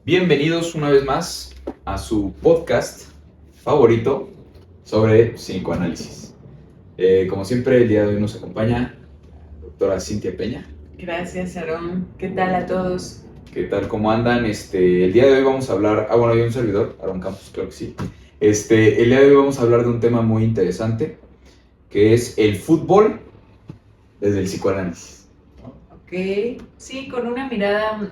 Bienvenidos una vez más a su podcast favorito sobre psicoanálisis. Como siempre, el día de hoy nos acompaña la doctora Cintia Peña. Gracias, Aarón. ¿Qué tal a todos? ¿Qué tal? ¿Cómo andan? El día de hoy vamos a hablar... bueno, yo un servidor, Aarón Campos, claro que sí. El día de hoy vamos a hablar de un tema muy interesante, que es el fútbol desde el psicoanálisis. Ok, sí, con una mirada,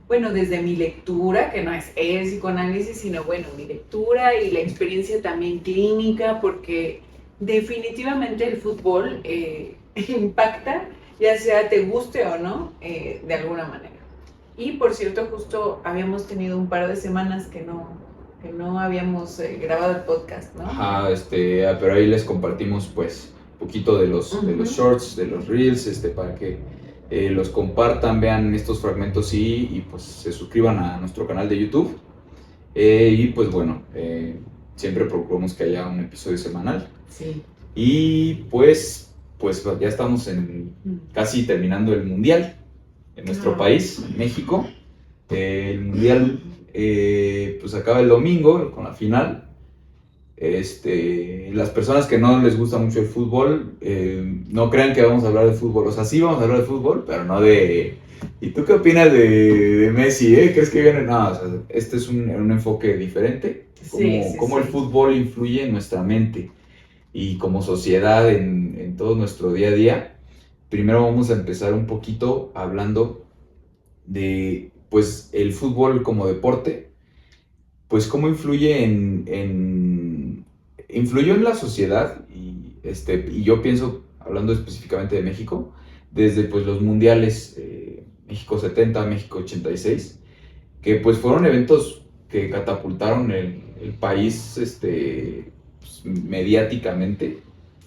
bueno, desde mi lectura, que no es el psicoanálisis, sino, bueno, mi lectura y la experiencia también clínica, porque definitivamente el fútbol impacta, ya sea te guste o no, de alguna manera. Y, por cierto, justo habíamos tenido un par de semanas que no habíamos grabado el podcast, ¿no? Ajá, pero ahí les compartimos pues un poquito de los shorts, de los reels, para que los compartan, vean estos fragmentos y pues se suscriban a nuestro canal de YouTube. Y pues bueno, siempre procuramos que haya un episodio semanal. Sí. Y pues ya estamos casi terminando el Mundial en nuestro país, México. El Mundial pues acaba el domingo con la final. Las personas que no les gusta mucho el fútbol, no crean que vamos a hablar de fútbol. O sea, sí vamos a hablar de fútbol, pero no de... ¿Y tú qué opinas de Messi? ¿Crees que viene? No, o sea, este es un enfoque diferente. Cómo el fútbol influye en nuestra mente y como sociedad en todo nuestro día a día. Primero vamos a empezar un poquito hablando de, pues, el fútbol como deporte, pues cómo influyó en la sociedad y yo pienso, hablando específicamente de México, desde pues los mundiales, México 70, México 86, que pues fueron eventos que catapultaron el país pues, mediáticamente.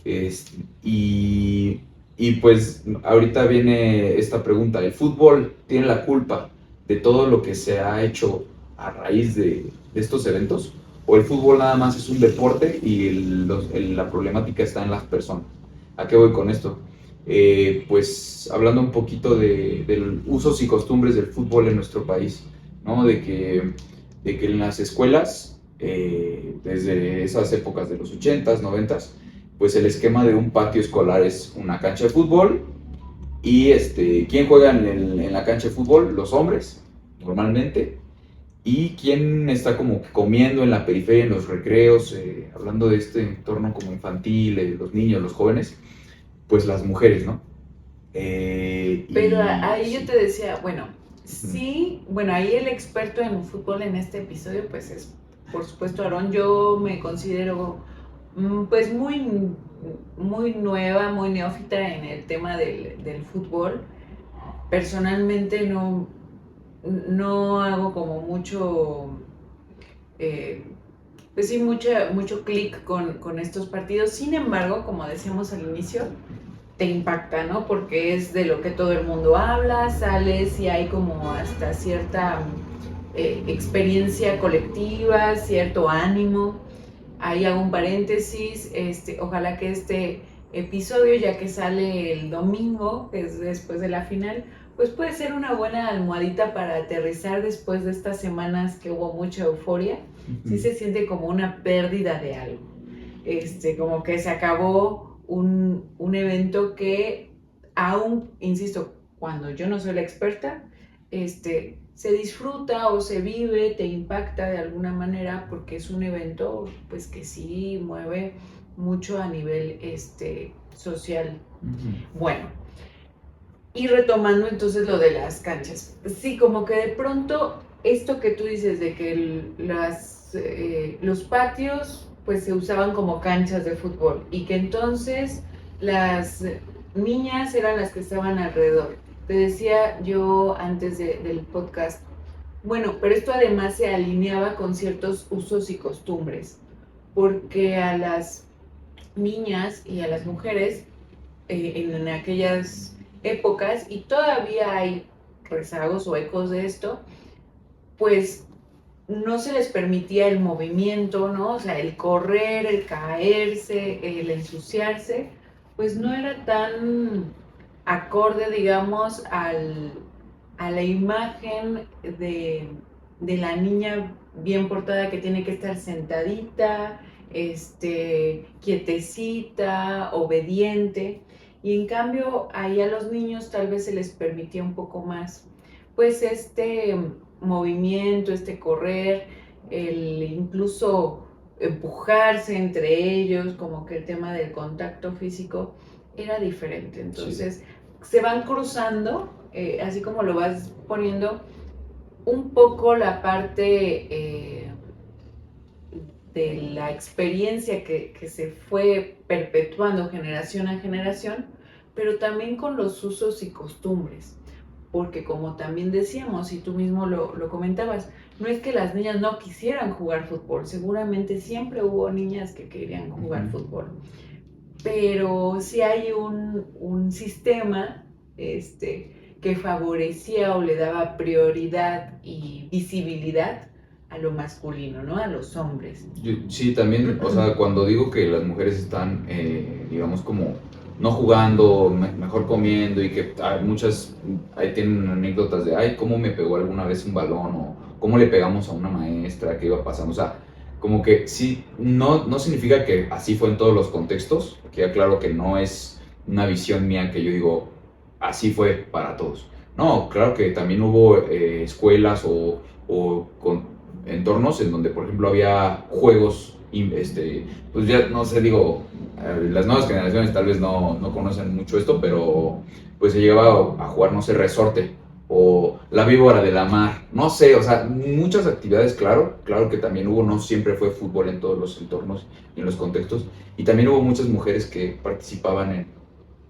Es- y, y pues ahorita viene esta pregunta: ¿el fútbol tiene la culpa de todo lo que se ha hecho a raíz de estos eventos? ¿O el fútbol nada más es un deporte y la problemática está en las personas? ¿A qué voy con esto? Pues hablando un poquito de los usos y costumbres del fútbol en nuestro país, ¿no? De que en las escuelas, desde esas épocas de los 80s, 90s, pues el esquema de un patio escolar es una cancha de fútbol y ¿quién juega en la cancha de fútbol? Los hombres, normalmente. ¿Y quién está como comiendo en la periferia, en los recreos, hablando de este entorno como infantil, los niños, los jóvenes? Pues las mujeres, ¿no? Pero ahí yo Sí. te decía, bueno, sí, bueno, ahí el experto en fútbol en este episodio, pues es, por supuesto, Aarón. Yo me considero, pues, muy nueva, muy neófita en el tema del fútbol. Personalmente no hago como mucho, eh, pues sí, mucho clic con estos partidos. Sin embargo, como decíamos al inicio, te impacta, ¿no? Porque es de lo que todo el mundo habla, sales y hay como hasta cierta experiencia colectiva, cierto ánimo. Ahí hago un paréntesis, ojalá que este episodio, ya que sale el domingo, que es después de la final, pues puede ser una buena almohadita para aterrizar después de estas semanas que hubo mucha euforia. Sí se siente como una pérdida de algo, como que se acabó un evento que aún, insisto, cuando yo no soy la experta, se disfruta o se vive, te impacta de alguna manera porque es un evento pues que sí mueve mucho a nivel social. Bueno, y retomando entonces lo de las canchas, sí, como que de pronto esto que tú dices de que los patios pues se usaban como canchas de fútbol y que entonces las niñas eran las que estaban alrededor. Te decía yo antes del podcast, bueno, pero esto además se alineaba con ciertos usos y costumbres, porque a las niñas y a las mujeres en aquellas épocas, y todavía hay rezagos o ecos de esto, pues no se les permitía el movimiento, ¿no? O sea, el correr, el caerse, el ensuciarse, pues no era tan acorde, digamos, a la imagen de la niña bien portada que tiene que estar sentadita, quietecita, obediente, y en cambio ahí a los niños tal vez se les permitía un poco más, pues movimiento, correr, el incluso empujarse entre ellos, como que el tema del contacto físico era diferente. Entonces sí, se van cruzando, así como lo vas poniendo, un poco la parte de la experiencia que se fue perpetuando generación a generación, pero también con los usos y costumbres. Porque como también decíamos, y tú mismo lo comentabas, no es que las niñas no quisieran jugar fútbol, seguramente siempre hubo niñas que querían jugar fútbol, pero sí hay un sistema que favorecía o le daba prioridad y visibilidad a lo masculino, ¿no? A los hombres. Sí, también, o sea, cuando digo que las mujeres están, digamos, como no jugando, mejor comiendo, y que hay muchas, ahí tienen anécdotas de, ay, cómo me pegó alguna vez un balón, o cómo le pegamos a una maestra, qué iba pasando, o sea, como que sí, no significa que así fue en todos los contextos, queda claro que no es una visión mía que yo digo, así fue para todos. No, claro que también hubo escuelas o entornos en donde, por ejemplo, había juegos, pues ya no sé, digo, las nuevas generaciones tal vez no conocen mucho esto, pero pues se llegaba a jugar, no sé, resorte o la víbora de la mar, no sé, o sea, muchas actividades, claro que también hubo, no siempre fue fútbol en todos los entornos y en los contextos, y también hubo muchas mujeres que participaban en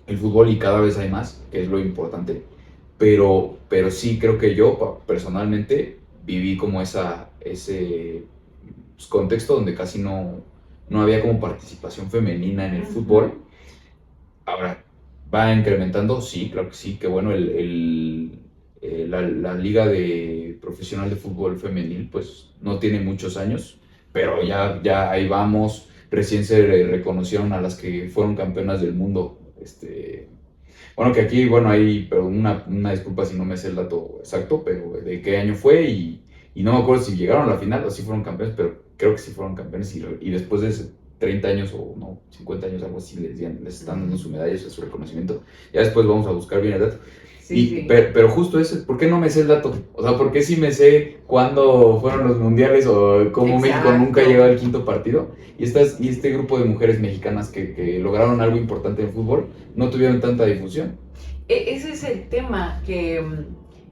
el fútbol y cada vez hay más, que es lo importante, pero sí creo que yo personalmente viví como ese contexto donde casi no había como participación femenina en el fútbol. Ahora, ¿va incrementando? Sí, claro que sí, que bueno, la liga profesional de fútbol femenil pues no tiene muchos años, pero ya ahí vamos. Recién se reconocieron a las que fueron campeonas del mundo. Bueno, que aquí, bueno, hay, pero una disculpa si no me sé el dato exacto, pero de qué año fue, y no me acuerdo si llegaron a la final o si fueron campeones, pero creo que sí fueron campeones, y después de 30 años o no, 50 años, algo así, les están dando su medalla, su reconocimiento. Ya después vamos a buscar bien el dato. Sí. Pero justo eso, ¿por qué no me sé el dato? O sea, ¿por qué sí me sé cuándo fueron los mundiales o cómo México nunca llegó al quinto partido? Y este grupo de mujeres mexicanas que lograron algo importante en el fútbol no tuvieron tanta difusión. Ese es el tema que,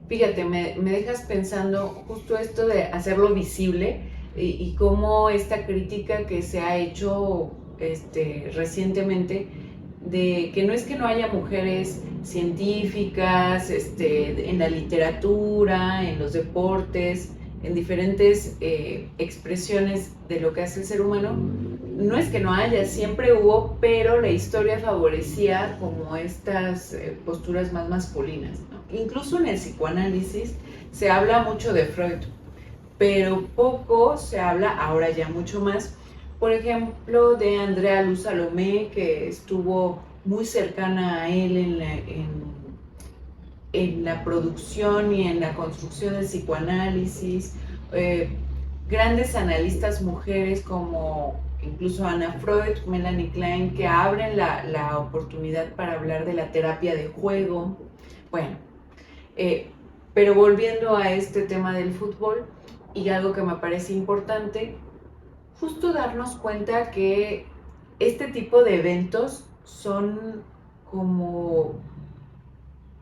fíjate, me dejas pensando justo esto de hacerlo visible y cómo esta crítica que se ha hecho recientemente de que no es que no haya mujeres científicas, en la literatura, en los deportes, en diferentes expresiones de lo que hace el ser humano, no es que no haya, siempre hubo, pero la historia favorecía como estas posturas más masculinas, ¿no? Incluso en el psicoanálisis se habla mucho de Freud, pero poco se habla, ahora ya mucho más, por ejemplo, de Andrea Luz Salomé, que estuvo muy cercana a él en la producción y en la construcción del psicoanálisis, grandes analistas mujeres como incluso Ana Freud, Melanie Klein, que abren la oportunidad para hablar de la terapia de juego. Bueno, pero volviendo a este tema del fútbol, y algo que me parece importante, justo darnos cuenta que este tipo de eventos son como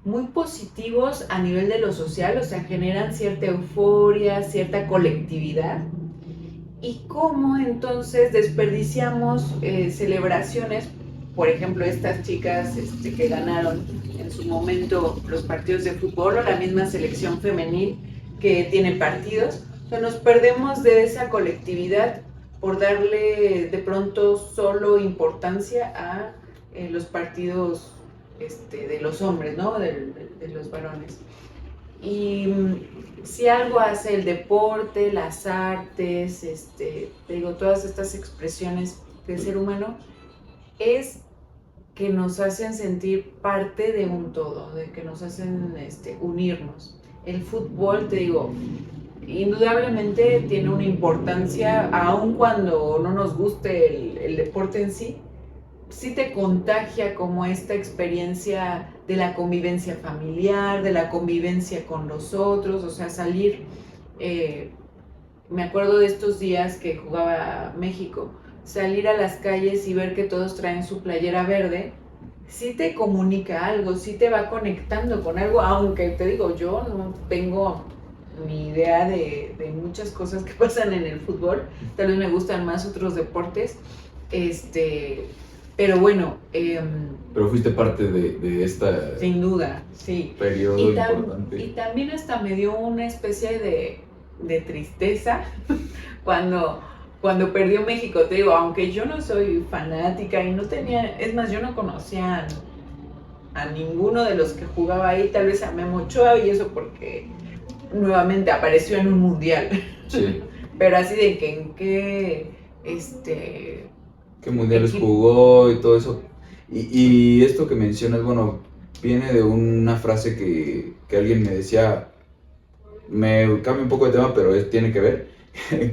muy positivos a nivel de lo social, o sea, generan cierta euforia, cierta colectividad, y cómo entonces desperdiciamos celebraciones, por ejemplo, estas chicas que ganaron en su momento los partidos de fútbol, o la misma selección femenil que tiene partidos. O sea, nos perdemos de esa colectividad por darle de pronto solo importancia a los partidos de los hombres, ¿no? De los varones. Y si algo hace el deporte, las artes, te digo, todas estas expresiones del ser humano, es que nos hacen sentir parte de un todo, de que nos hacen unirnos. el fútbol, te digo, indudablemente tiene una importancia, aun cuando no nos guste el deporte en sí, sí te contagia como esta experiencia de la convivencia familiar, de la convivencia con los otros, o sea, salir, me acuerdo de estos días que jugaba México, salir a las calles y ver que todos traen su playera verde, sí te comunica algo, sí te va conectando con algo, aunque te digo, yo no tengo ni idea de muchas cosas que pasan en el fútbol, tal vez me gustan más otros deportes, pero bueno. Pero fuiste parte de esta... Sin duda, sí. Periodo importante. Y también hasta me dio una especie de tristeza cuando perdió México, te digo, aunque yo no soy fanática y no tenía, es más, yo no conocía a ninguno de los que jugaba ahí, tal vez a Memo Ochoa y eso porque nuevamente apareció en un mundial. Sí. Pero así de que en qué, ¿Qué mundiales jugó y todo eso? Y esto que mencionas, bueno, viene de una frase que alguien me decía, me cambia un poco de tema, pero tiene que ver,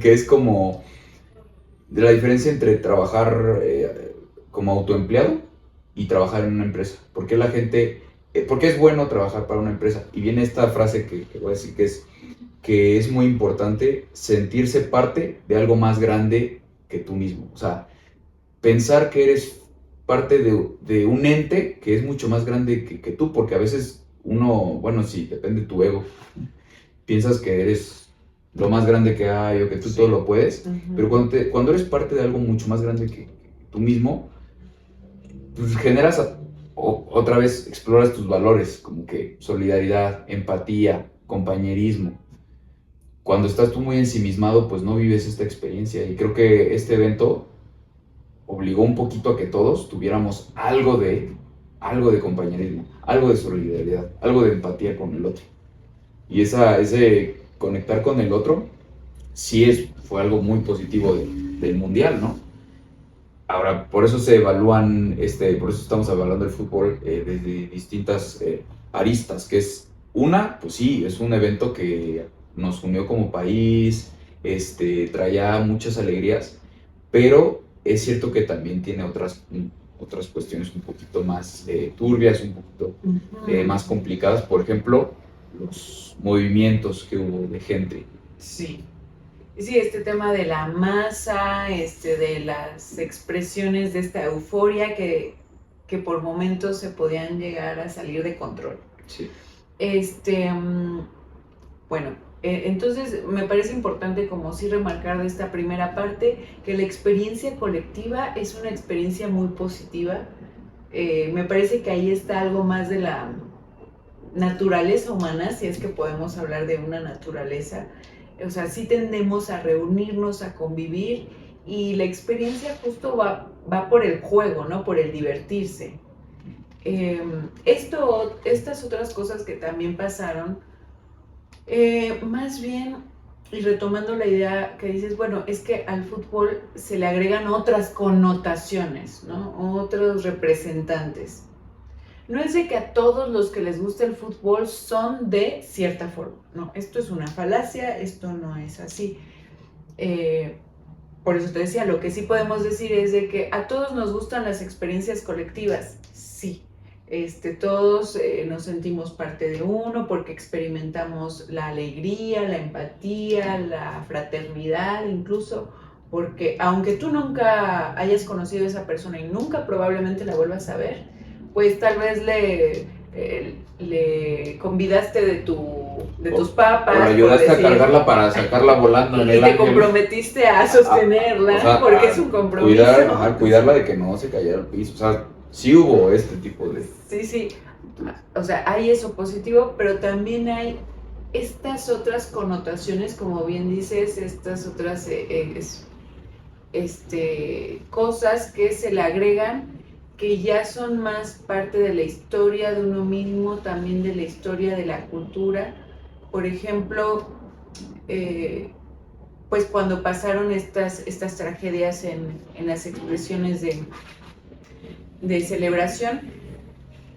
que es como de la diferencia entre trabajar como autoempleado y trabajar en una empresa. ¿Por qué la gente, por qué es bueno trabajar para una empresa? Y viene esta frase que voy a decir que es muy importante sentirse parte de algo más grande que tú mismo. O sea, pensar que eres parte de un ente que es mucho más grande que tú, porque a veces uno, bueno, sí, depende de tu ego, piensas que eres lo más grande que hay o que tú todo lo puedes, pero cuando eres parte de algo mucho más grande que tú mismo, pues generas, otra vez exploras tus valores, como que solidaridad, empatía, compañerismo. Cuando estás tú muy ensimismado, pues no vives esta experiencia, y creo que este evento obligó un poquito a que todos tuviéramos algo de compañerismo, algo de solidaridad, algo de empatía con el otro. Y ese conectar con el otro sí fue algo muy positivo del mundial, ¿no? Ahora, por eso se evalúan, por eso estamos evaluando el fútbol desde distintas aristas, que es una, pues sí, es un evento que nos unió como país, traía muchas alegrías, pero es cierto que también tiene otras cuestiones un poquito más turbias, un poquito más complicadas. Por ejemplo, los movimientos que hubo de gente. Sí. Sí, este tema de la masa, de las expresiones de esta euforia que por momentos se podían llegar a salir de control. Sí. Bueno, entonces me parece importante como sí remarcar de esta primera parte que la experiencia colectiva es una experiencia muy positiva. Me parece que ahí está algo más de la naturaleza humana, si es que podemos hablar de una naturaleza. O sea, sí tendemos a reunirnos, a convivir, y la experiencia justo va por el juego, ¿no? Por el divertirse. Estas otras cosas que también pasaron, más bien, y retomando la idea que dices, bueno, es que al fútbol se le agregan otras connotaciones, ¿no? Otros representantes. No es de que a todos los que les gusta el fútbol son de cierta forma. No, esto es una falacia, esto no es así. Por eso te decía, lo que sí podemos decir es de que a todos nos gustan las experiencias colectivas, sí. Todos nos sentimos parte de uno porque experimentamos la alegría, la empatía, la fraternidad, incluso porque aunque tú nunca hayas conocido a esa persona y nunca probablemente la vuelvas a ver, pues tal vez le convidaste de tus papas. O le ayudaste a cargarla para sacarla volando en el ángel. Y te comprometiste a sostenerla, o sea, porque es un compromiso. Cuidarla de que no se cayera al piso. O sea, sí hubo este tipo de... Sí. O sea, hay eso positivo, pero también hay estas otras connotaciones, como bien dices, estas otras cosas que se le agregan, que ya son más parte de la historia de uno mismo, también de la historia de la cultura. Por ejemplo, pues cuando pasaron estas tragedias en las expresiones de celebración,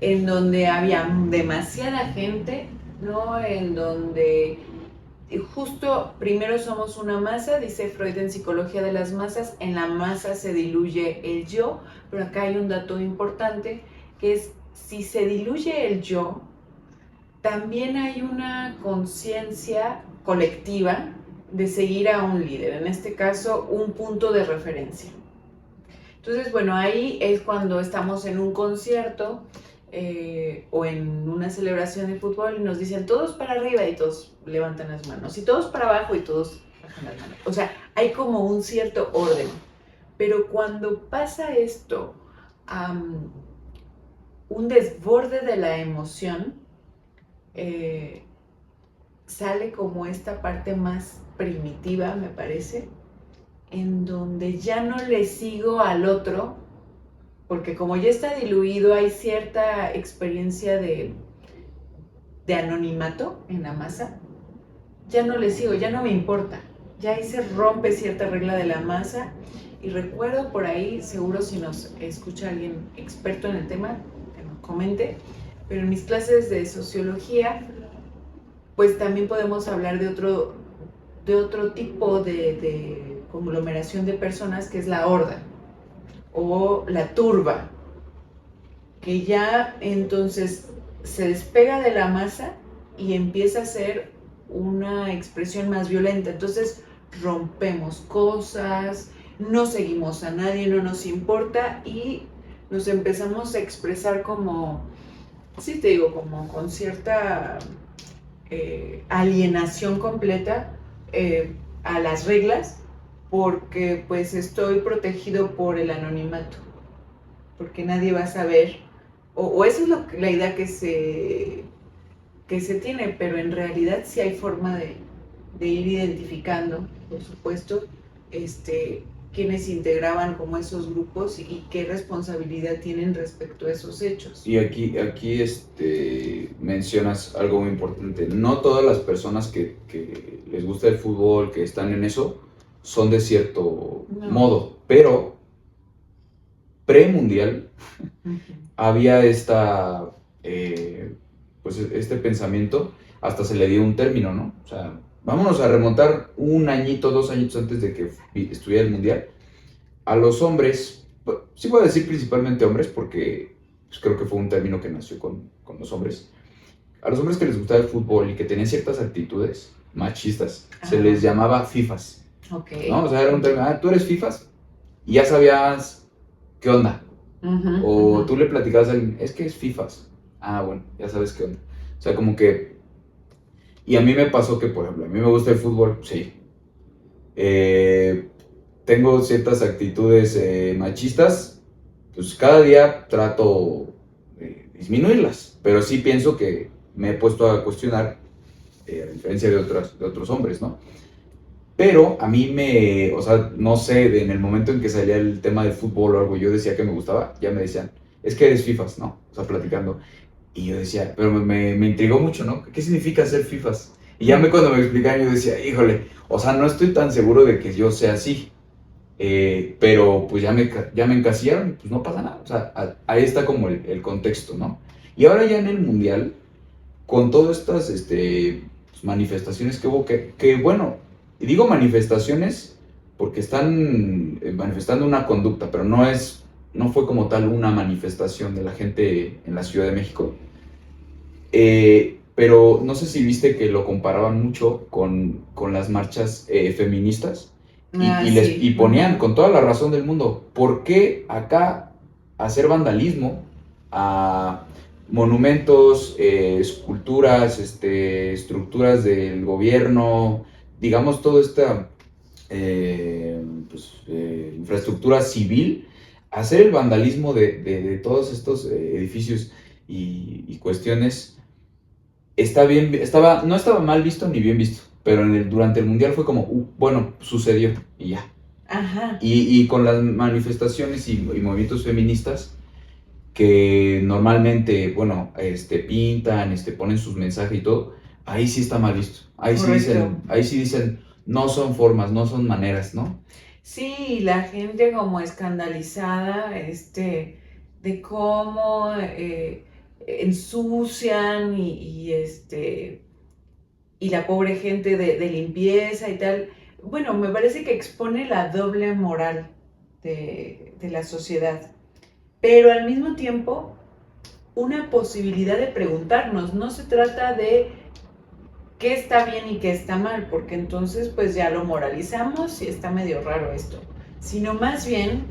en donde había demasiada gente, ¿no? En donde justo primero somos una masa, dice Freud en Psicología de las Masas, en la masa se diluye el yo, pero acá hay un dato importante, que es si se diluye el yo, también hay una conciencia colectiva de seguir a un líder, en este caso un punto de referencia. Entonces, bueno, ahí es cuando estamos en un concierto o en una celebración de fútbol y nos dicen todos para arriba y todos levantan las manos, y todos para abajo y todos bajan las manos. O sea, hay como un cierto orden. Pero cuando pasa esto, un desborde de la emoción, sale como esta parte más primitiva, me parece, en donde ya no le sigo al otro, porque como ya está diluido, hay cierta experiencia de anonimato en la masa, ya no le sigo, ya no me importa, ya ahí se rompe cierta regla de la masa. Y recuerdo por ahí, seguro si nos escucha alguien experto en el tema, que nos comente, pero en mis clases de sociología, pues también podemos hablar de otro tipo de conglomeración de personas, que es la horda o la turba, que ya entonces se despega de la masa y empieza a ser una expresión más violenta. Entonces rompemos cosas, no seguimos a nadie, no nos importa y nos empezamos a expresar como, sí te digo, como con cierta alienación completa a las reglas, porque pues estoy protegido por el anonimato, porque nadie va a saber, o eso es la idea que se tiene, pero en realidad sí hay forma de ir identificando, por supuesto, quiénes integraban como esos grupos y qué responsabilidad tienen respecto a esos hechos. Y aquí mencionas algo muy importante. No todas las personas que les gusta el fútbol, que están en eso, son de cierto modo, pero premundial había pues este pensamiento, hasta se le dio un término, ¿no? O sea, vámonos a remontar un añito, 2 añitos antes de que estuviera el mundial. A los hombres, sí voy a decir principalmente hombres, porque pues, creo que fue un término que nació con los hombres. A los hombres que les gustaba el fútbol y que tenían ciertas actitudes machistas, se les llamaba fifas. Okay. ¿No? O sea, era un término, tú eres fifas, y ya sabías qué onda. O tú le platicabas a alguien, es que es fifas. Ah, bueno, ya sabes qué onda. O sea, como que... Y a mí me pasó que, por ejemplo, a mí me gusta el fútbol, sí. Tengo ciertas actitudes machistas, pues cada día trato de disminuirlas, pero sí pienso que me he puesto a cuestionar, a diferencia de otros hombres, ¿no? Pero a mí o sea, no sé, en el momento en que salía el tema del fútbol o algo, yo decía que me gustaba, ya me decían, es que eres fifas, ¿no? O sea, platicando. Y yo decía, pero me intrigó mucho, ¿no? ¿Qué significa ser fifas? Y ya cuando me explicaron, yo decía, híjole, o sea, no estoy tan seguro de que yo sea así. Pero pues ya me encasillaron, pues no pasa nada. O sea, ahí está como el contexto, ¿no? Y ahora ya en el Mundial, con todas estas pues, manifestaciones que hubo, que bueno, y digo manifestaciones porque están manifestando una conducta, pero no fue como tal una manifestación de la gente en la Ciudad de México. Pero no sé si viste que lo comparaban mucho con las marchas feministas y ponían con toda la razón del mundo, ¿por qué acá hacer vandalismo a monumentos, esculturas, estructuras del gobierno, digamos toda esta infraestructura civil, hacer el vandalismo de todos estos edificios y cuestiones? No estaba mal visto ni bien visto, pero durante el Mundial fue como, bueno, sucedió y ya. Ajá. Y con las manifestaciones y movimientos feministas que normalmente, bueno, pintan, ponen sus mensajes y todo, ahí sí está mal visto. Ahí sí dicen, no son formas, no son maneras, ¿no? Sí, la gente como escandalizada, de cómo ensucian y la pobre gente de limpieza y tal. Bueno, me parece que expone la doble moral de la sociedad, pero al mismo tiempo una posibilidad de preguntarnos. No se trata de qué está bien y qué está mal, porque entonces pues ya lo moralizamos y está medio raro esto, sino más bien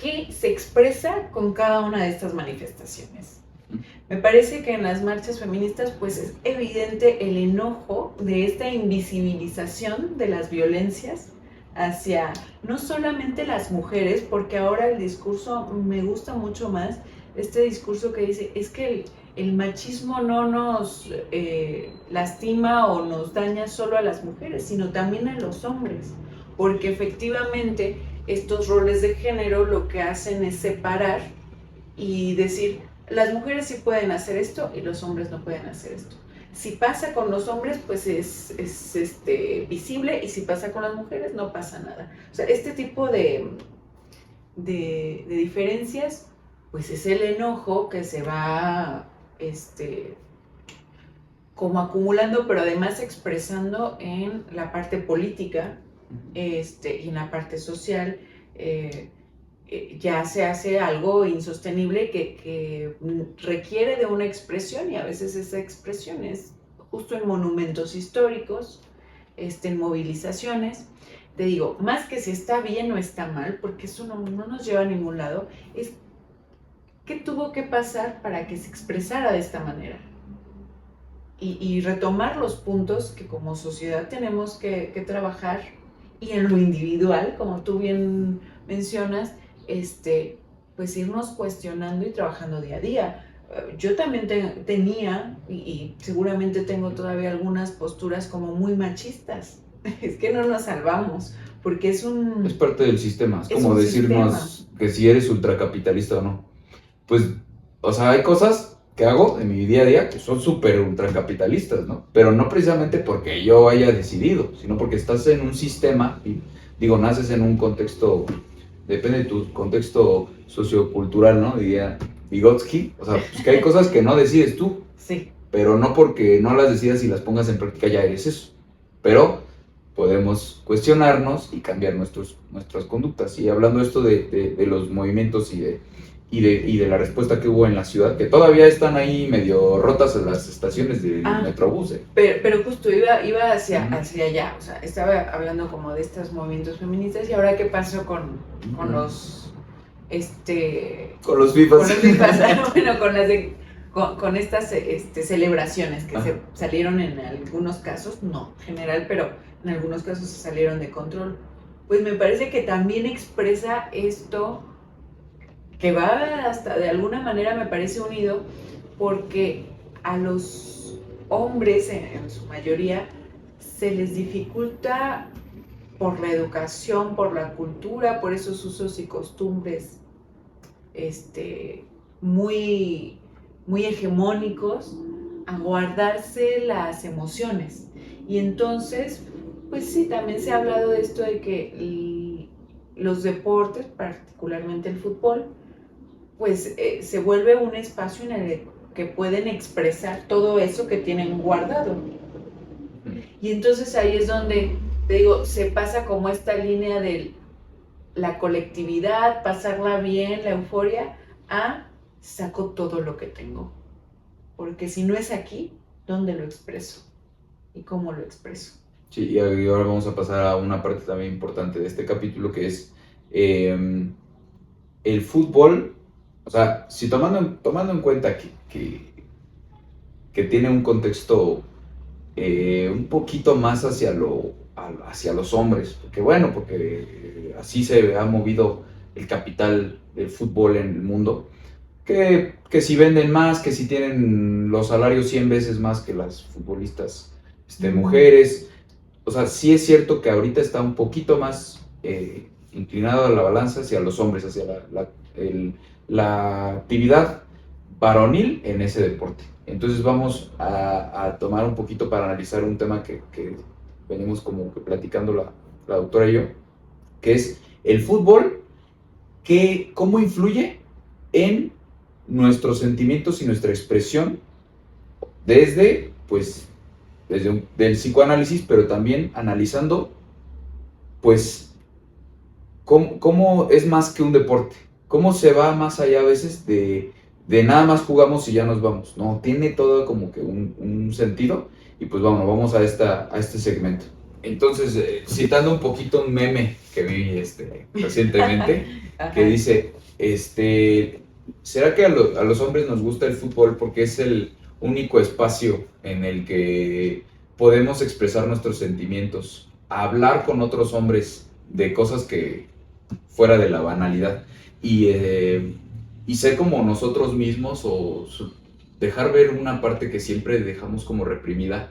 qué se expresa con cada una de estas manifestaciones. Me parece que en las marchas feministas pues es evidente el enojo de esta invisibilización de las violencias hacia no solamente las mujeres, porque ahora el discurso me gusta mucho más, este discurso que dice, es que el machismo no nos lastima o nos daña solo a las mujeres, sino también a los hombres, porque efectivamente estos roles de género lo que hacen es separar y decir, las mujeres sí pueden hacer esto y los hombres no pueden hacer esto. Si pasa con los hombres, pues es visible, y si pasa con las mujeres, no pasa nada. O sea, este tipo de diferencias, pues es el enojo que se va como acumulando, pero además expresando en la parte política y en la parte social. Ya se hace algo insostenible que requiere de una expresión, y a veces esa expresión es justo en monumentos históricos, en movilizaciones. Te digo, más que si está bien o está mal, porque eso no nos lleva a ningún lado, es qué tuvo que pasar para que se expresara de esta manera. Y retomar los puntos que como sociedad tenemos que trabajar, y en lo individual, como tú bien mencionas, pues irnos cuestionando y trabajando día a día. Yo también tenía, y seguramente tengo todavía algunas posturas como muy machistas. Es que no nos salvamos, porque es parte del sistema, es como decirnos que si eres ultracapitalista o no. Pues, o sea, hay cosas que hago en mi día a día que son súper ultracapitalistas, ¿no? Pero no precisamente porque yo haya decidido, sino porque estás en un sistema, y digo, naces en un contexto, depende de tu contexto sociocultural, ¿no? Diría Vygotsky, o sea, pues que hay cosas que no decides tú, sí, pero no porque no las decidas y las pongas en práctica ya eres eso, pero podemos cuestionarnos y cambiar nuestras conductas. Y hablando esto de los movimientos y de la respuesta que hubo en la ciudad, que todavía están ahí medio rotas en las estaciones del Metrobús. Pero justo iba hacia allá, o sea, estaba hablando como de estos movimientos feministas, y ahora qué pasó con los con los FIFAs. Con los FIFAs, bueno, con estas celebraciones que se salieron en algunos casos, no en general, pero en algunos casos se salieron de control. Pues me parece que también expresa esto, que va hasta de alguna manera, me parece unido, porque a los hombres en su mayoría se les dificulta por la educación, por la cultura, por esos usos y costumbres muy, muy hegemónicos, a guardarse las emociones. Y entonces, pues sí, también se ha hablado de esto de que los deportes, particularmente el fútbol, pues se vuelve un espacio en el que pueden expresar todo eso que tienen guardado. Y entonces ahí es donde, te digo, se pasa como esta línea de la colectividad, pasarla bien, la euforia, a saco todo lo que tengo. Porque si no es aquí, ¿dónde lo expreso? ¿Y cómo lo expreso? Sí, y ahora vamos a pasar a una parte también importante de este capítulo, que es el fútbol. O sea, si tomando en cuenta que tiene un contexto un poquito más hacia los hombres, porque así se ha movido el capital del fútbol en el mundo, que si venden más, que si tienen los salarios 100 veces más que las futbolistas mujeres. O sea, sí es cierto que ahorita está un poquito más inclinado a la balanza hacia los hombres, hacia la actividad varonil en ese deporte. Entonces vamos a tomar un poquito para analizar un tema que venimos como que platicando la doctora y yo, que es el fútbol, cómo influye en nuestros sentimientos y nuestra expresión desde, pues, del psicoanálisis, pero también analizando, pues, cómo es más que un deporte, cómo se va más allá a veces de nada más jugamos y ya nos vamos, no, tiene todo como que un sentido, y pues vamos a este segmento. Entonces, citando un poquito un meme que vi recientemente, que dice, ¿será que a los hombres nos gusta el fútbol porque es el único espacio en el que podemos expresar nuestros sentimientos, hablar con otros hombres de cosas que fuera de la banalidad y ser como nosotros mismos o dejar ver una parte que siempre dejamos como reprimida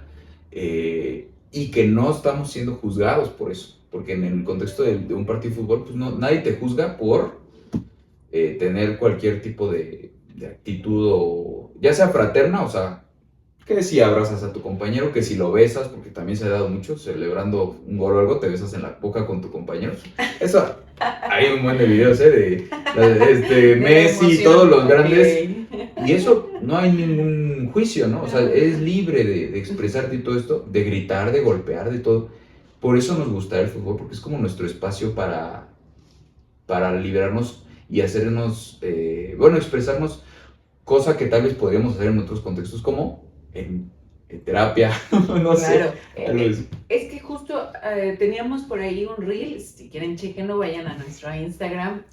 y que no estamos siendo juzgados por eso? Porque en el contexto de un partido de fútbol, pues nadie te juzga por tener cualquier tipo de actitud, ya sea fraterna, o sea, que si abrazas a tu compañero, que si lo besas, porque también se ha dado mucho, celebrando un gol o algo, te besas en la boca con tu compañero. Eso, hay un buen de videos, de Messi y todos los grandes, y eso no hay ningún juicio, ¿no? O sea, eres libre de expresarte y todo esto, de gritar, de golpear, de todo. Por eso nos gusta el fútbol, porque es como nuestro espacio para liberarnos y hacernos, expresarnos, cosa que tal vez podríamos hacer en otros contextos como en terapia, no Claro, sé, algo así. es que justo teníamos por ahí un reel, si quieren chequenlo, vayan a nuestro Instagram,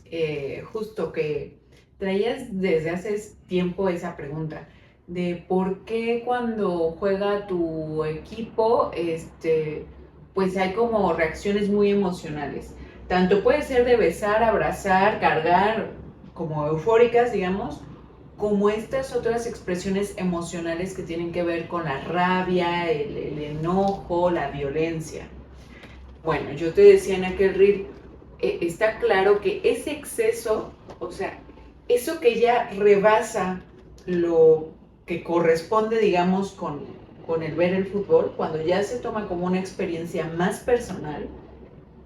justo que traías desde hace tiempo esa pregunta de por qué cuando juega tu equipo, pues hay como reacciones muy emocionales. Tanto puede ser de besar, abrazar, cargar, como eufóricas, digamos, como estas otras expresiones emocionales que tienen que ver con la rabia, el enojo, la violencia. Bueno, yo te decía en aquel reel, está claro que ese exceso, o sea, eso que ya rebasa lo que corresponde, digamos, con el ver el fútbol, cuando ya se toma como una experiencia más personal,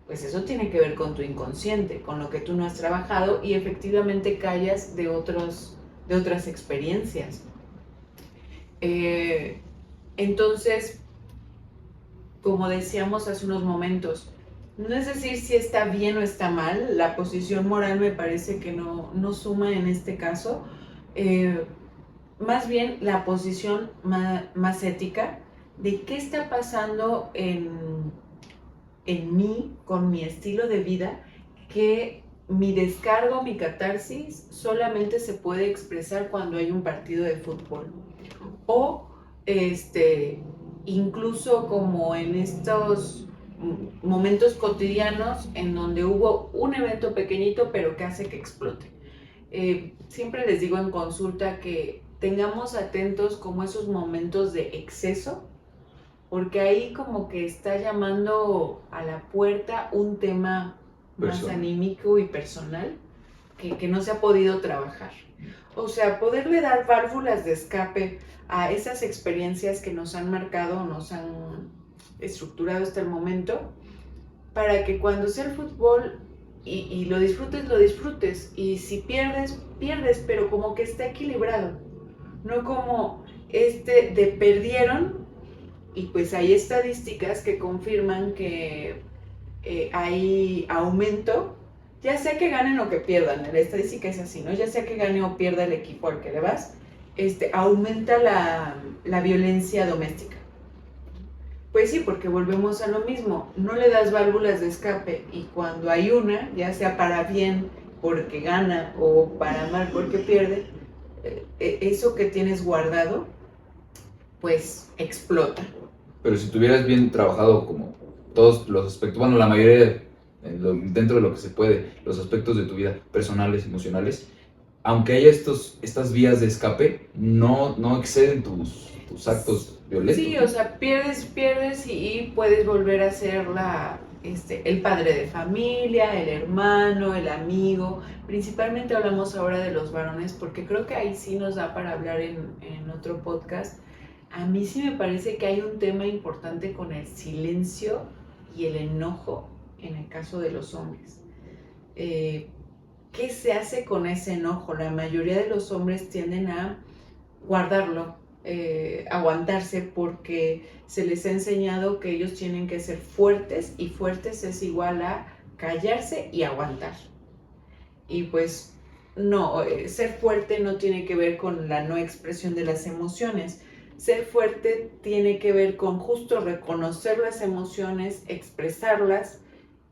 pues eso tiene que ver con tu inconsciente, con lo que tú no has trabajado y efectivamente callas de otras experiencias. Entonces, como decíamos hace unos momentos, no es decir si está bien o está mal, la posición moral me parece que no suma en este caso, más bien la posición más ética de qué está pasando en mí, con mi estilo de vida, que mi descargo, mi catarsis, solamente se puede expresar cuando hay un partido de fútbol. O incluso como en estos momentos cotidianos en donde hubo un evento pequeñito pero que hace que explote. Siempre les digo en consulta que tengamos atentos como esos momentos de exceso, porque ahí como que está llamando a la puerta un tema más anímico y personal que no se ha podido trabajar. O sea, poderle dar válvulas de escape a esas experiencias que nos han marcado, nos han estructurado hasta el momento, para que cuando sea el fútbol y lo disfrutes. Y si pierdes, pero como que está equilibrado. No como de perdieron, y pues hay estadísticas que confirman que hay aumento, ya sea que ganen o que pierdan, la estadística es así, ¿no? Ya sea que gane o pierda el equipo al que le vas, aumenta la violencia doméstica. Pues sí, porque volvemos a lo mismo, no le das válvulas de escape y cuando hay una, ya sea para bien porque gana o para mal porque pierde, eso que tienes guardado, pues explota. Pero si tuvieras bien trabajado como todos los aspectos, bueno, la mayoría, dentro de lo que se puede, los aspectos de tu vida, personales, emocionales, aunque haya estas vías de escape, no exceden tus actos violentos. Sí, o sea, pierdes y puedes volver a ser el padre de familia, el hermano, el amigo. Principalmente hablamos ahora de los varones, porque creo que ahí sí nos da para hablar en otro podcast. A mí sí me parece que hay un tema importante con el silencio y el enojo en el caso de los hombres. ¿qué se hace con ese enojo? La mayoría de los hombres tienden a guardarlo, aguantarse, porque se les ha enseñado que ellos tienen que ser fuertes, y fuertes es igual a callarse y aguantar. Y pues no, ser fuerte no tiene que ver con la no expresión de las emociones. Ser fuerte tiene que ver con justo reconocer las emociones, expresarlas,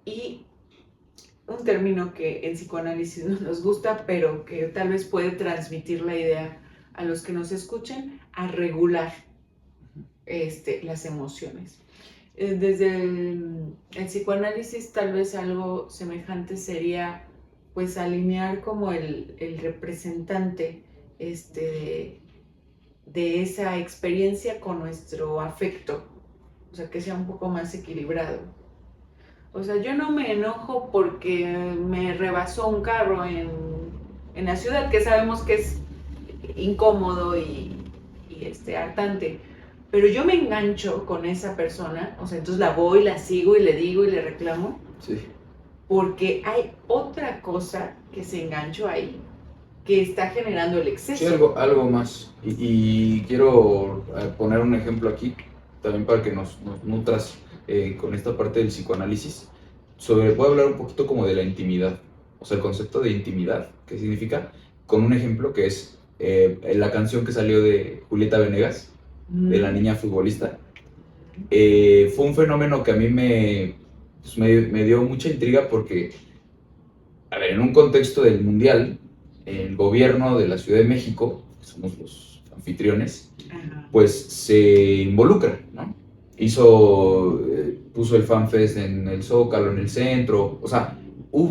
y un término que en psicoanálisis no nos gusta, pero que tal vez puede transmitir la idea a los que nos escuchen, a regular las emociones. Desde el psicoanálisis tal vez algo semejante sería pues alinear como el representante de esa experiencia con nuestro afecto, o sea, que sea un poco más equilibrado. O sea, yo no me enojo porque me rebasó un carro en la ciudad, que sabemos que es incómodo y hartante, pero yo me engancho con esa persona, o sea, entonces la voy, la sigo y le digo y le reclamo, Sí. porque hay otra cosa que se enganchó ahí, que está generando el exceso. Sí, algo más. Y quiero poner un ejemplo aquí, también para que nos nutras con esta parte del psicoanálisis. Voy a hablar un poquito como de la intimidad, o sea, el concepto de intimidad, ¿qué significa? Con un ejemplo que es la canción que salió de Julieta Venegas, de la niña futbolista. Fue un fenómeno que a mí me dio mucha intriga porque, a ver, en un contexto del mundial, el gobierno de la Ciudad de México, que somos los anfitriones, pues se involucra, ¿no? Puso el FanFest en el Zócalo, en el centro, o sea,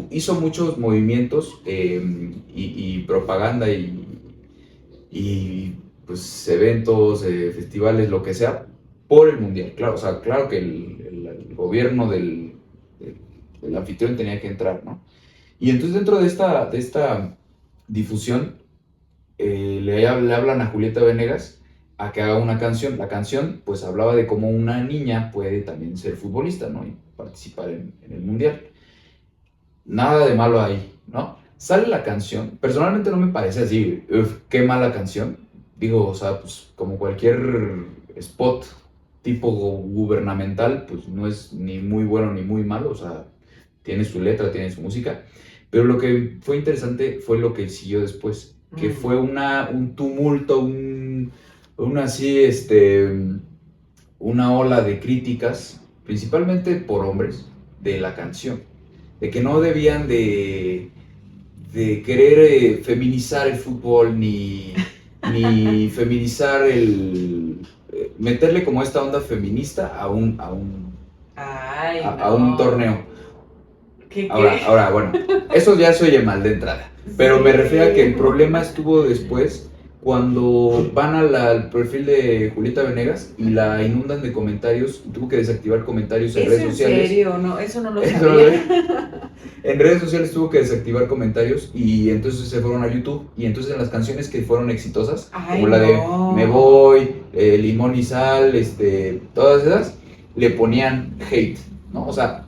hizo muchos movimientos y propaganda y pues eventos, festivales, lo que sea, por el mundial, claro, o sea, claro que el gobierno del anfitrión tenía que entrar, ¿no? Y entonces dentro de esta difusión le hablan a Julieta Venegas a que haga una canción. La canción pues hablaba de cómo una niña puede también ser futbolista, ¿no? Y participar en el mundial. Nada de malo ahí, ¿no? Sale la canción, personalmente no me parece así, qué mala canción. Digo, o sea, pues como cualquier spot tipo gubernamental, pues no es ni muy bueno ni muy malo, o sea, tiene su letra, tiene su música. Pero lo que fue interesante fue lo que siguió después, que fue un tumulto, una ola de críticas, principalmente por hombres, de la canción, de que no debían de querer feminizar el fútbol, ni feminizar meterle como esta onda feminista a un torneo. ¿Qué? Ahora, bueno, eso ya se oye mal de entrada, pero me refiero a que el problema estuvo después, cuando van al perfil de Julieta Venegas y la inundan de comentarios, y tuvo que desactivar comentarios en redes sociales. ¿En serio? No, eso no lo sabía. En redes sociales tuvo que desactivar comentarios, y entonces se fueron a YouTube, y entonces en las canciones que fueron exitosas, como la de Me Voy, Limón y Sal, todas esas, le ponían hate, ¿no? O sea,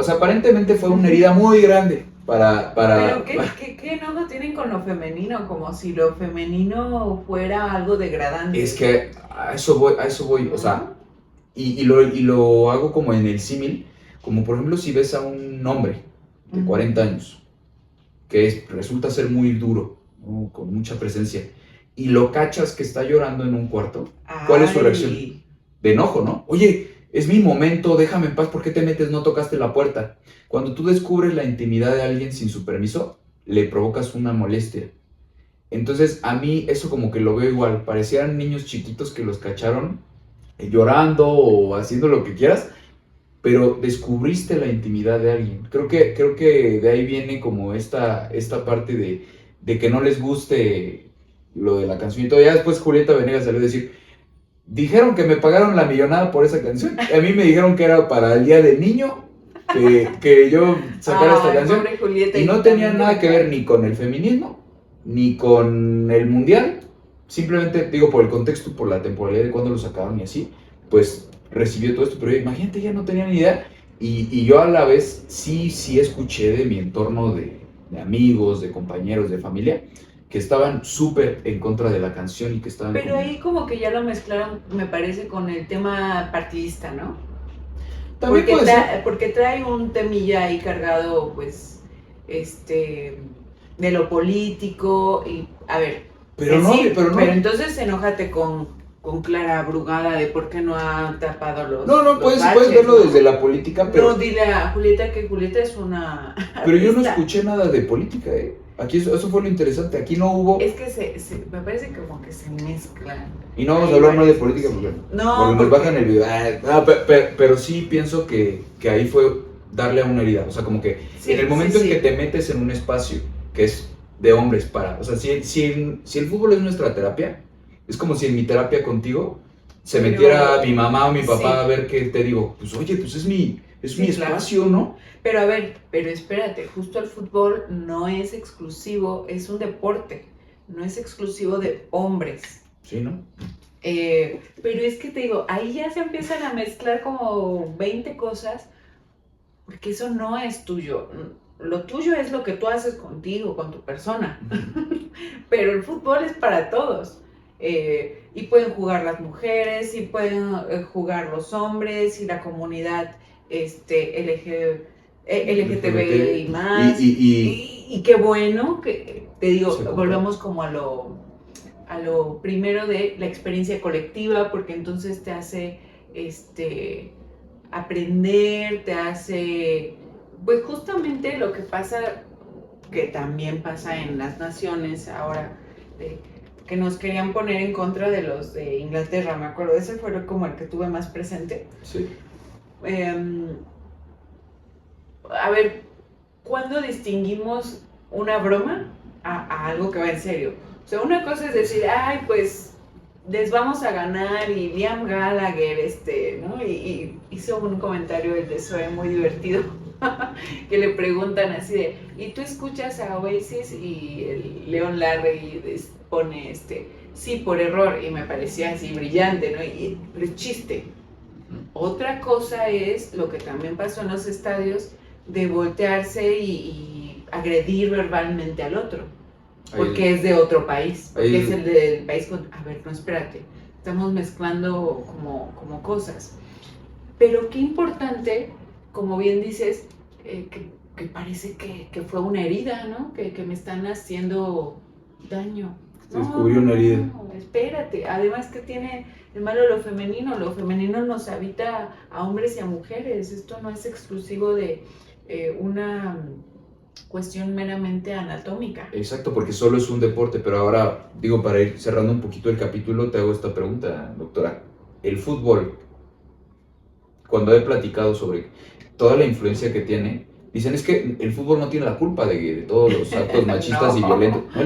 aparentemente fue una herida muy grande para... Pero ¿qué enojo tienen con lo femenino? Como si lo femenino fuera algo degradante. Es que a eso voy, o sea, y lo hago como en el símil, como por ejemplo si ves a un hombre de 40 años, que resulta ser muy duro, ¿no? Con mucha presencia, y lo cachas que está llorando en un cuarto, ¿cuál es su reacción? De enojo, ¿no? Oye, es mi momento, déjame en paz, ¿por qué te metes? No tocaste la puerta. Cuando tú descubres la intimidad de alguien sin su permiso, le provocas una molestia. Entonces, a mí eso como que lo veo igual. Parecían niños chiquitos que los cacharon llorando o haciendo lo que quieras, pero descubriste la intimidad de alguien. Creo que de ahí viene como esta parte de que no les guste lo de la canción. Y todo. Ya después Julieta Venegas salió a decir, dijeron que me pagaron la millonada por esa canción. A mí me dijeron que era para el Día del Niño, que yo sacara esta canción. Y no tenía nada que ver ni con el feminismo, ni con el mundial. Simplemente, digo, por el contexto, por la temporalidad de cuando lo sacaron y así, pues recibió todo esto. Pero imagínate, ya no tenía ni idea. Y yo a la vez sí escuché de mi entorno de amigos, de compañeros, de familia, que estaban súper en contra de la canción y que estaban Pero como... ahí como que ya lo mezclaron, me parece, con el tema partidista, ¿no? También puede ser, Porque trae un temilla ahí cargado, pues, de lo político y, a ver, pero no, sí, pero no. pero entonces enójate con Clara Brugada de por qué no ha tapado No, los puedes baches, verlo ¿no? desde la política, pero... No, dile a Julieta que Julieta es una Pero yo no artista. escuché nada de política, ¿eh? Aquí eso fue lo interesante, aquí no hubo... Es que me parece como que se mezclan. Y no vamos Hay a hablar más de varias política cosas. porque, No, porque nos porque- bajan el video. Pero sí pienso que ahí fue darle a una herida. O sea, como que Sí, en el momento sí, en que sí. te metes en un espacio que es de hombres para... O sea, si el fútbol es nuestra terapia, es como si en mi terapia contigo se Pero- metiera mi mamá o mi papá sí. a ver qué te digo. Pues oye, pues es mi Sí, claro. espacio, ¿no? Pero a ver, pero espérate, justo el fútbol no es exclusivo, es un deporte, no es exclusivo de hombres. Sí, ¿no? Pero es que te digo, ahí ya se empiezan a mezclar como 20 cosas, porque eso no es tuyo. Lo tuyo es lo que tú haces contigo, con tu persona. Pero el fútbol es para todos. Y pueden jugar las mujeres, y pueden jugar los hombres, y la comunidad LGTBI y más. Y qué bueno que, te digo, volvamos como a lo primero de la experiencia colectiva, porque entonces te hace aprender, te hace, pues justamente lo que pasa, que también pasa en las naciones ahora, que nos querían poner en contra de los de Inglaterra, me acuerdo, ese fue como el que tuve más presente. Sí. A ver, ¿cuándo distinguimos una broma a algo que va en serio? O sea, una cosa es decir, ay, pues les vamos a ganar y Liam Gallagher, ¿no? Y hizo un comentario el de Zoe muy divertido, que le preguntan así de, ¿y tú escuchas a Oasis? Y el Leon Larry pone sí, por error, y me parecía así brillante, ¿no? Pero es chiste. Otra cosa es lo que también pasó en los estadios, de voltearse y agredir verbalmente al otro, porque es de otro país, porque es el del país con... A ver, no, espérate, estamos mezclando como cosas. Pero qué importante, como bien dices, que parece que fue una herida, ¿no? Que me están haciendo daño. Se descubrió una herida. No, espérate, además que tiene de malo lo femenino nos habita a hombres y a mujeres, esto no es exclusivo de una cuestión meramente anatómica. Exacto, porque solo es un deporte, pero ahora, digo, para ir cerrando un poquito el capítulo, te hago esta pregunta, doctora. El fútbol, cuando he platicado sobre toda la influencia que tiene, dicen es que el fútbol no tiene la culpa de todos los actos machistas No. y violentos. No,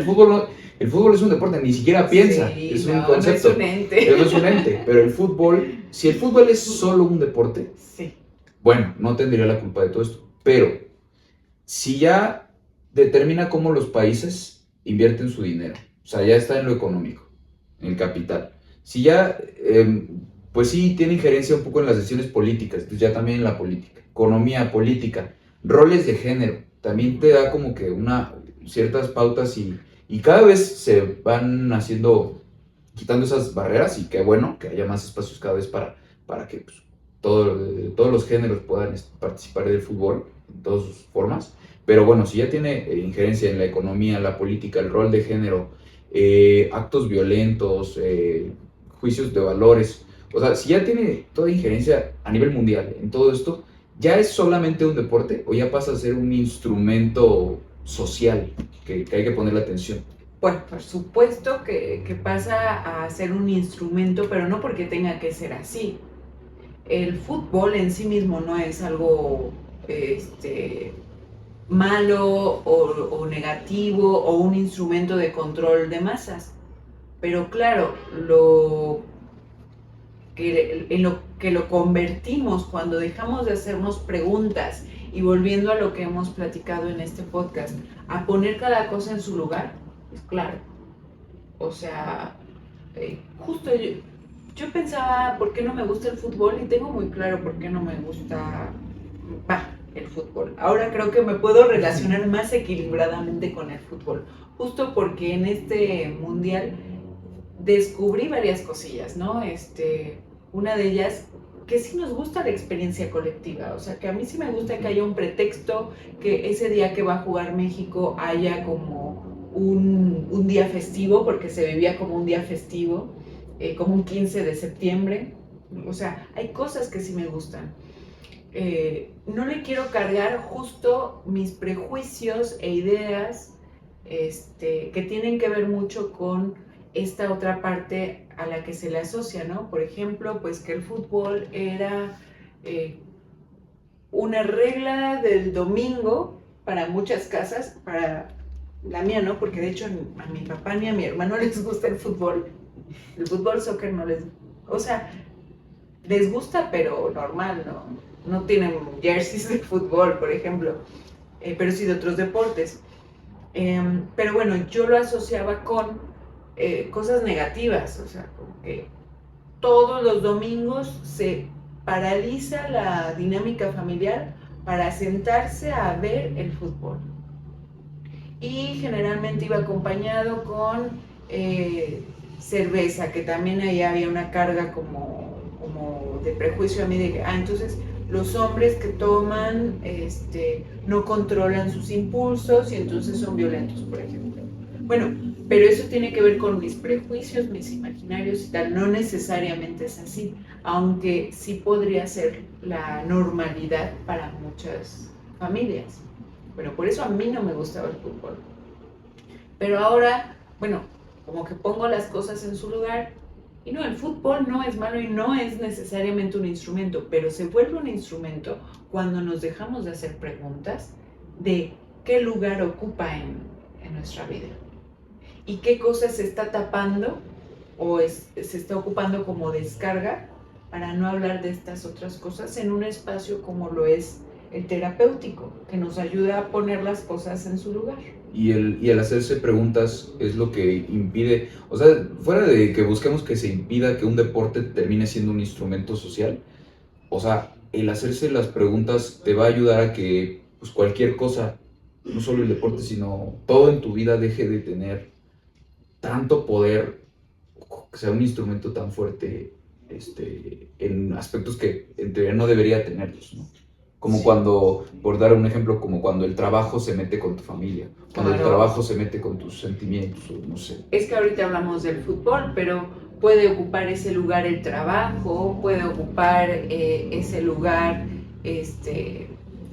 el fútbol es un deporte, ni siquiera piensa, Sí, es no, un concepto. No es un ente. No es un ente, pero el fútbol, si el fútbol es solo un deporte, sí, bueno, no tendría la culpa de todo esto. Pero si ya determina cómo los países invierten su dinero, o sea, ya está en lo económico, en el capital. Si ya, pues sí, tiene injerencia un poco en las decisiones políticas, pues ya también en la política, economía, política, roles de género, también te da como que ciertas pautas y cada vez se van quitando esas barreras y qué bueno que haya más espacios cada vez para que pues, todos los géneros puedan participar del fútbol en todas sus formas. Pero bueno, si ya tiene injerencia en la economía, la política, el rol de género, actos violentos, juicios de valores, o sea, si ya tiene toda injerencia a nivel mundial en todo esto, ¿ya es solamente un deporte o ya pasa a ser un instrumento social que hay que ponerle atención? Bueno, por supuesto que pasa a ser un instrumento, pero no porque tenga que ser así. El fútbol en sí mismo no es algo malo o negativo o un instrumento de control de masas. Pero claro, en lo que lo convertimos cuando dejamos de hacernos preguntas y volviendo a lo que hemos platicado en este podcast, a poner cada cosa en su lugar, pues claro. O sea, justo yo pensaba por qué no me gusta el fútbol y tengo muy claro por qué no me gusta va, el fútbol. Ahora creo que me puedo relacionar más equilibradamente con el fútbol, justo porque en este mundial descubrí varias cosillas, ¿no? Una de ellas, que sí nos gusta la experiencia colectiva, o sea, que a mí sí me gusta que haya un pretexto, que ese día que va a jugar México haya como un día festivo, porque se vivía como un día festivo, como un 15 de septiembre, o sea, hay cosas que sí me gustan. No le quiero cargar justo mis prejuicios e ideas que tienen que ver mucho con esta otra parte a la que se le asocia, ¿no? Por ejemplo, pues que el fútbol era una regla del domingo para muchas casas, para la mía no, porque de hecho a mi papá ni a mi hermano les gusta el fútbol, soccer no les, o sea, les gusta pero normal, no tienen jerseys de fútbol, por ejemplo, pero sí de otros deportes. Pero bueno, yo lo asociaba con cosas negativas, o sea, como que todos los domingos se paraliza la dinámica familiar para sentarse a ver el fútbol. Y generalmente iba acompañado con cerveza, que también ahí había una carga como de prejuicio a mí de que, entonces los hombres que toman no controlan sus impulsos y entonces son violentos, por ejemplo. Bueno, pero eso tiene que ver con mis prejuicios, mis imaginarios y tal. No necesariamente es así, aunque sí podría ser la normalidad para muchas familias. Bueno, por eso a mí no me gustaba el fútbol. Pero ahora, bueno, como que pongo las cosas en su lugar. Y no, el fútbol no es malo y no es necesariamente un instrumento, pero se vuelve un instrumento cuando nos dejamos de hacer preguntas de qué lugar ocupa en nuestra vida y qué cosas se está tapando o se está ocupando como descarga para no hablar de estas otras cosas en un espacio como lo es el terapéutico, que nos ayuda a poner las cosas en su lugar. Y el hacerse preguntas es lo que impide, o sea, fuera de que busquemos que se impida que un deporte termine siendo un instrumento social, o sea, el hacerse las preguntas te va a ayudar a que pues, cualquier cosa, no solo el deporte, sino todo en tu vida deje de tener tanto poder, que sea un instrumento tan fuerte en aspectos que en teoría no debería tenerlos, ¿no? Como sí. Cuando, por dar un ejemplo, como cuando el trabajo se mete con tu familia, cuando el trabajo se mete con tus sentimientos, no sé. Es que ahorita hablamos del fútbol, pero puede ocupar ese lugar el trabajo, puede ocupar ese lugar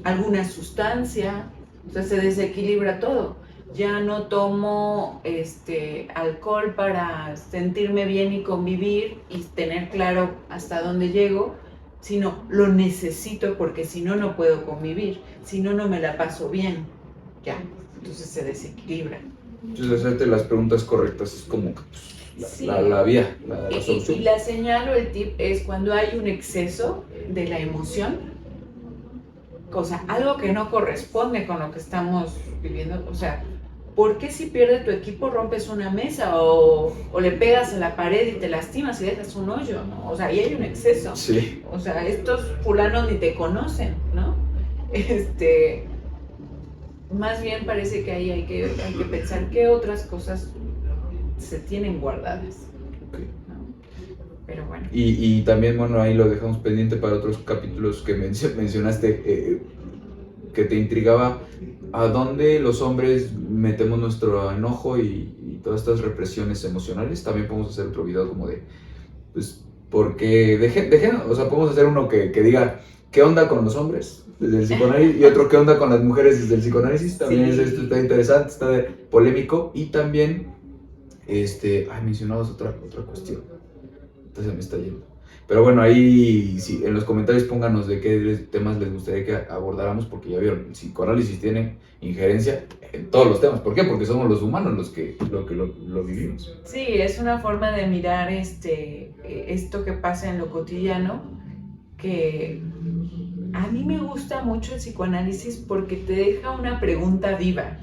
alguna sustancia, o sea, se desequilibra todo. Ya no tomo alcohol para sentirme bien y convivir y tener claro hasta dónde llego, sino lo necesito porque si no, no puedo convivir, si no, no me la paso bien, ya, entonces se desequilibra. Entonces hacerte las preguntas correctas es como la vía, la solución. Y la señal o el tip es cuando hay un exceso de la emoción, algo que no corresponde con lo que estamos viviendo, o sea, ¿por qué si pierde tu equipo rompes una mesa o le pegas a la pared y te lastimas y dejas un hoyo, ¿no? O sea, ahí hay un exceso. Sí. O sea, estos fulanos ni te conocen, ¿no? Más bien parece que ahí hay que pensar qué otras cosas se tienen guardadas. Okay. ¿No? Pero bueno. Y también, bueno, ahí lo dejamos pendiente para otros capítulos que mencionaste, que te intrigaba a dónde los hombres metemos nuestro enojo y todas estas represiones emocionales. También podemos hacer otro video como de, pues, porque o sea, podemos hacer uno que diga, ¿qué onda con los hombres? Desde el psicoanálisis, y otro, ¿qué onda con las mujeres desde el psicoanálisis? También sí. Esto está interesante, está polémico, y también, mencionabas otra cuestión, entonces me está yendo. Pero bueno, ahí sí, en los comentarios pónganos de qué temas les gustaría que abordáramos, porque ya vieron, el psicoanálisis tiene injerencia en todos los temas. ¿Por qué? Porque somos los humanos los que lo vivimos. Sí, es una forma de mirar esto que pasa en lo cotidiano, que a mí me gusta mucho el psicoanálisis porque te deja una pregunta viva.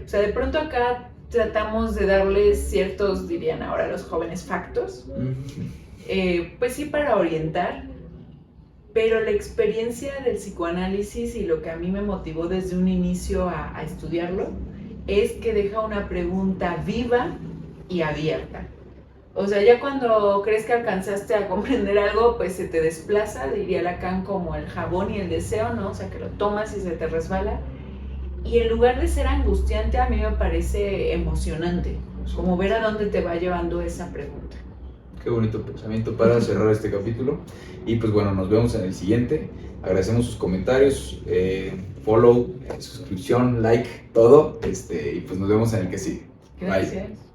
O sea, de pronto acá tratamos de darles ciertos, dirían ahora los jóvenes, factos. Pues sí, para orientar, Pero la experiencia del psicoanálisis y lo que a mí me motivó desde un inicio a estudiarlo es que deja una pregunta viva y abierta. O sea, ya cuando crees que alcanzaste a comprender algo, pues se te desplaza, diría Lacan, como el jabón y el deseo, ¿no? O sea, que lo tomas y se te resbala. Y en lugar de ser angustiante, a mí me parece emocionante, como ver a dónde te va llevando esa pregunta. Qué bonito pensamiento para cerrar este capítulo. Y pues bueno, nos vemos en el siguiente. Agradecemos sus comentarios, follow, suscripción, like, todo. Y pues nos vemos en el que sigue. Gracias. Bye.